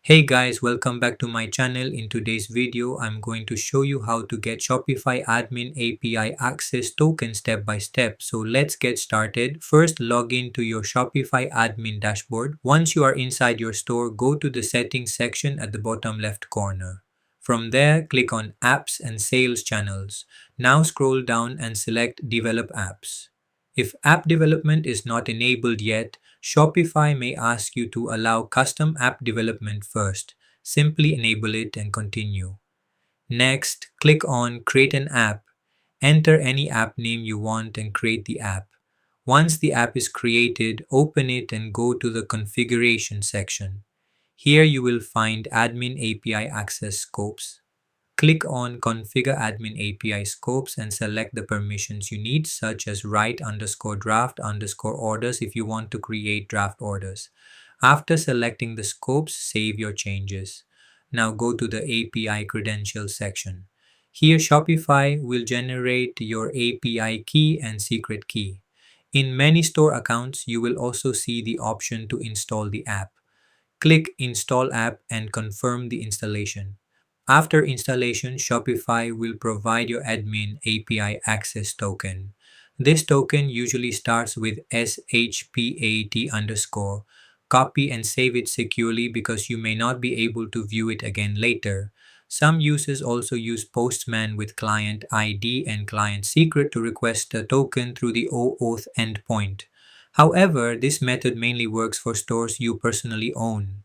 Hey guys, welcome back to my channel. In today's video, I'm going to show you how to get Shopify Admin API access token step by step. So let's get started. First, log in to your Shopify admin dashboard. Once you are inside your store, go to the settings section at the bottom left corner. From there, click on Apps and Sales Channels. Now scroll down and select Develop Apps. If app development is not enabled yet, Shopify may ask you to allow custom app development first. Simply enable it and continue. Next, click on Create an App. Enter any app name you want and create the app. Once the app is created, open it and go to the Configuration section. Here you will find Admin API Access Scopes. Click on Configure Admin API Scopes and select the permissions you need, such as write_draft_orders if you want to create draft orders. After selecting the scopes, save your changes. Now go to the API Credentials section. Here Shopify will generate your API key and secret key. In many store accounts, you will also see the option to install the app. Click Install App and confirm the installation. After installation, Shopify will provide your admin API access token. This token usually starts with shpat underscore. Copy and save it securely because you may not be able to view it again later. Some users also use Postman with client ID and client secret to request the token through the OAuth endpoint. However, this method mainly works for stores you personally own.